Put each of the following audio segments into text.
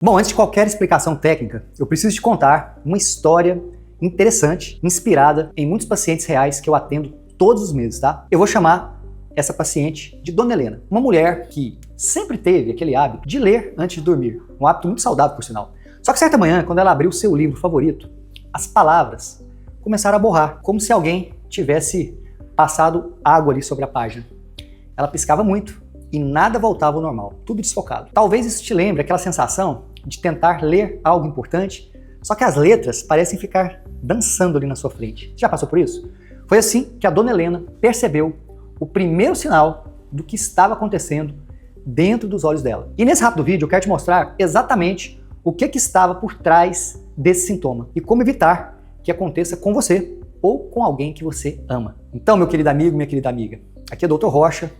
Bom, antes de qualquer explicação técnica, eu preciso te contar uma história interessante, inspirada em muitos pacientes reais que eu atendo todos os meses, tá? Eu vou chamar essa paciente de Dona Helena, uma mulher que sempre teve aquele hábito de ler antes de dormir, um hábito muito saudável, por sinal. Só que certa manhã, quando ela abriu o seu livro favorito, as palavras começaram a borrar, como se alguém tivesse passado água ali sobre a página. Ela piscava muito e nada voltava ao normal, tudo desfocado. Talvez isso te lembre aquela sensação de tentar ler algo importante, só que as letras parecem ficar dançando ali na sua frente. Você já passou por isso? Foi assim que a Dona Helena percebeu o primeiro sinal do que estava acontecendo dentro dos olhos dela. E nesse rápido vídeo eu quero te mostrar exatamente o que estava por trás desse sintoma e como evitar que aconteça com você ou com alguém que você ama. Então, meu querido amigo, minha querida amiga, aqui é o Dr. Rocha.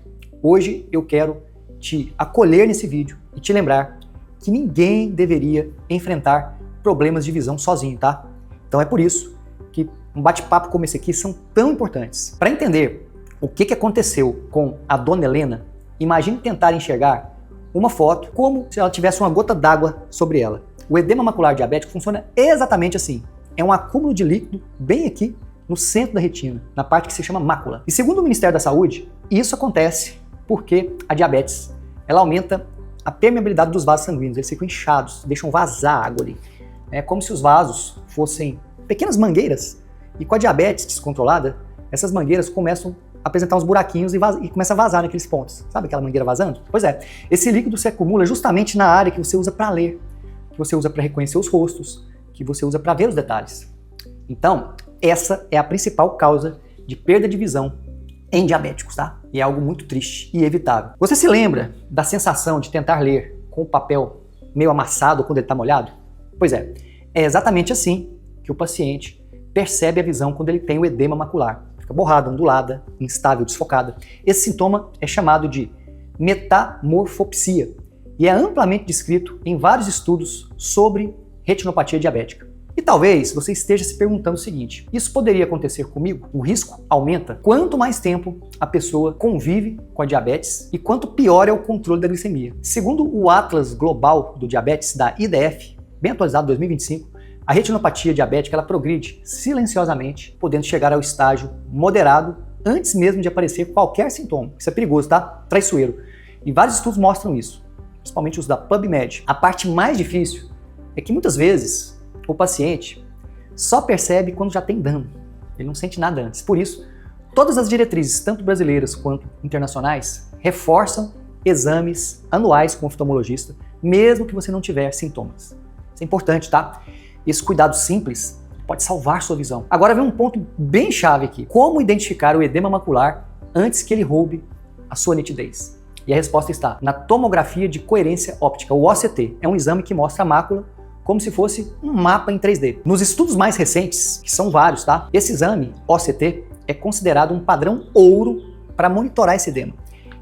Hoje eu quero te acolher nesse vídeo e te lembrar que ninguém deveria enfrentar problemas de visão sozinho, tá? Então é por isso que um bate-papo como esse aqui são tão importantes. Para entender o que aconteceu com a Dona Helena, imagine tentar enxergar uma foto como se ela tivesse uma gota d'água sobre ela. O edema macular diabético funciona exatamente assim. É um acúmulo de líquido bem aqui no centro da retina, na parte que se chama mácula. E segundo o Ministério da Saúde, isso acontece porque a diabetes, ela aumenta a permeabilidade dos vasos sanguíneos, eles ficam inchados, deixam vazar água ali. É como se os vasos fossem pequenas mangueiras e com a diabetes descontrolada, essas mangueiras começam a apresentar uns buraquinhos e começa a vazar naqueles pontos. Sabe aquela mangueira vazando? Pois é, esse líquido se acumula justamente na área que você usa para ler, que você usa para reconhecer os rostos, que você usa para ver os detalhes. Então, essa é a principal causa de perda de visão em diabéticos, tá? E é algo muito triste e evitável. Você se lembra da sensação de tentar ler com o papel meio amassado quando ele está molhado? Pois é exatamente assim que o paciente percebe a visão quando ele tem o edema macular. Fica borrada, ondulada, instável, desfocada. Esse sintoma é chamado de metamorfopsia e é amplamente descrito em vários estudos sobre retinopatia diabética. E talvez você esteja se perguntando o seguinte: isso poderia acontecer comigo? O risco aumenta quanto mais tempo a pessoa convive com a diabetes e quanto pior é o controle da glicemia. Segundo o Atlas Global do Diabetes da IDF, bem atualizado 2025, a retinopatia diabética ela progride silenciosamente, podendo chegar ao estágio moderado antes mesmo de aparecer qualquer sintoma. Isso é perigoso, tá? Traiçoeiro. E vários estudos mostram isso, principalmente os da PubMed. A parte mais difícil é que muitas vezes o paciente só percebe quando já tem dano. Ele não sente nada antes. Por isso, todas as diretrizes, tanto brasileiras quanto internacionais, reforçam exames anuais com o oftalmologista, mesmo que você não tiver sintomas. Isso é importante, tá? Esse cuidado simples pode salvar sua visão. Agora vem um ponto bem chave aqui. Como identificar o edema macular antes que ele roube a sua nitidez? E a resposta está na tomografia de coerência óptica, o OCT. É um exame que mostra a mácula como se fosse um mapa em 3D. Nos estudos mais recentes, que são vários, tá? Esse exame, OCT, é considerado um padrão ouro para monitorar esse edema.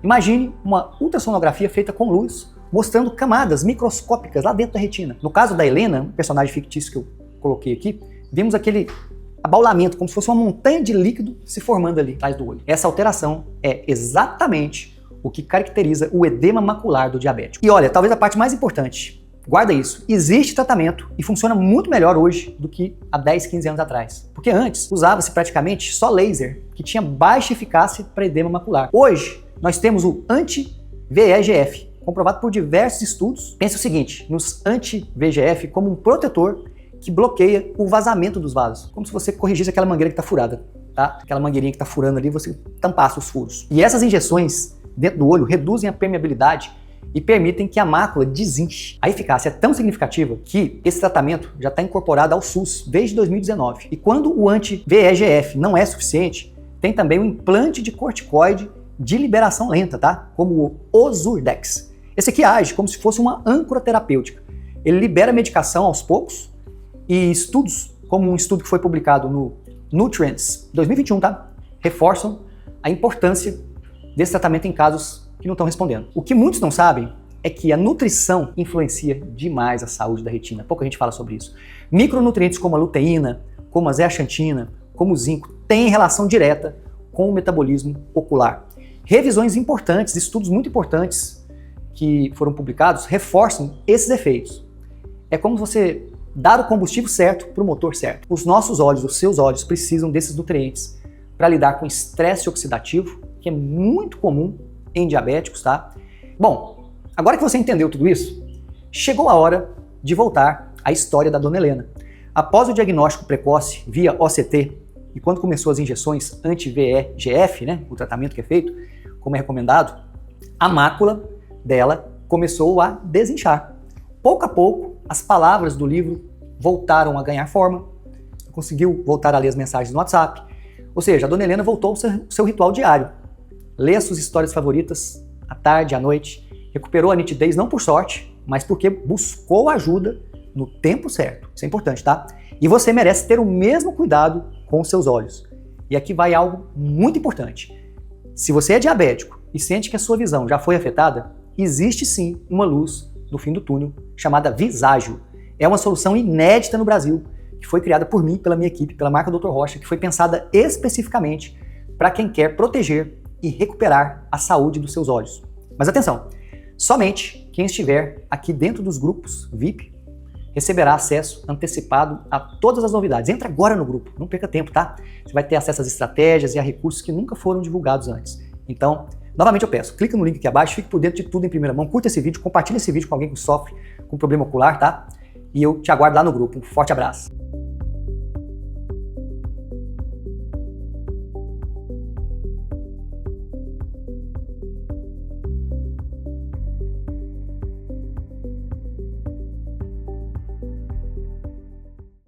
Imagine uma ultrassonografia feita com luz, mostrando camadas microscópicas lá dentro da retina. No caso da Helena, um personagem fictício que eu coloquei aqui, vimos aquele abaulamento, como se fosse uma montanha de líquido se formando ali atrás do olho. Essa alteração é exatamente o que caracteriza o edema macular do diabético. E olha, talvez a parte mais importante, guarda isso, existe tratamento e funciona muito melhor hoje do que há 10, 15 anos atrás. Porque antes usava-se praticamente só laser, que tinha baixa eficácia para edema macular. Hoje nós temos o anti-VEGF, comprovado por diversos estudos. Pense o seguinte, nos anti-VEGF como um protetor que bloqueia o vazamento dos vasos, como se você corrigisse aquela mangueira que está furada, tá? Aquela mangueirinha que está furando ali, você tampasse os furos. E essas injeções dentro do olho reduzem a permeabilidade e permitem que a mácula desinche. A eficácia é tão significativa que esse tratamento já está incorporado ao SUS desde 2019. E quando o anti-VEGF não é suficiente, tem também o implante de corticoide de liberação lenta, tá? Como o Ozurdex. Esse aqui age como se fosse uma âncora terapêutica. Ele libera a medicação aos poucos e estudos, como um estudo que foi publicado no Nutrients 2021, tá? Reforçam a importância desse tratamento em casos que não estão respondendo. O que muitos não sabem é que a nutrição influencia demais a saúde da retina. Pouca gente fala sobre isso. Micronutrientes como a luteína, como a zeaxantina, como o zinco, têm relação direta com o metabolismo ocular. Revisões importantes, estudos muito importantes que foram publicados reforçam esses efeitos. é como você dar o combustível certo para o motor certo. Os nossos olhos, os seus olhos, precisam desses nutrientes para lidar com estresse oxidativo, que é muito comum em diabéticos, tá? Bom, agora que você entendeu tudo isso, chegou a hora de voltar à história da Dona Helena. Após o diagnóstico precoce via OCT e quando começou as injeções anti-VEGF, né, o tratamento que é feito, como é recomendado, a mácula dela começou a desinchar. Pouco a pouco, as palavras do livro voltaram a ganhar forma, conseguiu voltar a ler as mensagens no WhatsApp, ou seja, a Dona Helena voltou ao seu ritual diário. Lê as suas histórias favoritas à tarde, à noite, recuperou a nitidez não por sorte, mas porque buscou ajuda no tempo certo. Isso é importante, tá? E você merece ter o mesmo cuidado com os seus olhos. E aqui vai algo muito importante. Se você é diabético e sente que a sua visão já foi afetada, existe sim uma luz no fim do túnel chamada Viságio. É uma solução inédita no Brasil, que foi criada por mim, pela minha equipe, pela marca Dr. Rocha, que foi pensada especificamente para quem quer proteger e recuperar a saúde dos seus olhos. Mas atenção, somente quem estiver aqui dentro dos grupos VIP receberá acesso antecipado a todas as novidades. Entra agora no grupo, não perca tempo, tá? Você vai ter acesso às estratégias e a recursos que nunca foram divulgados antes. Então, novamente eu peço, clica no link aqui abaixo, fique por dentro de tudo em primeira mão, curta esse vídeo, compartilhe esse vídeo com alguém que sofre com problema ocular, tá? E eu te aguardo lá no grupo. Um forte abraço.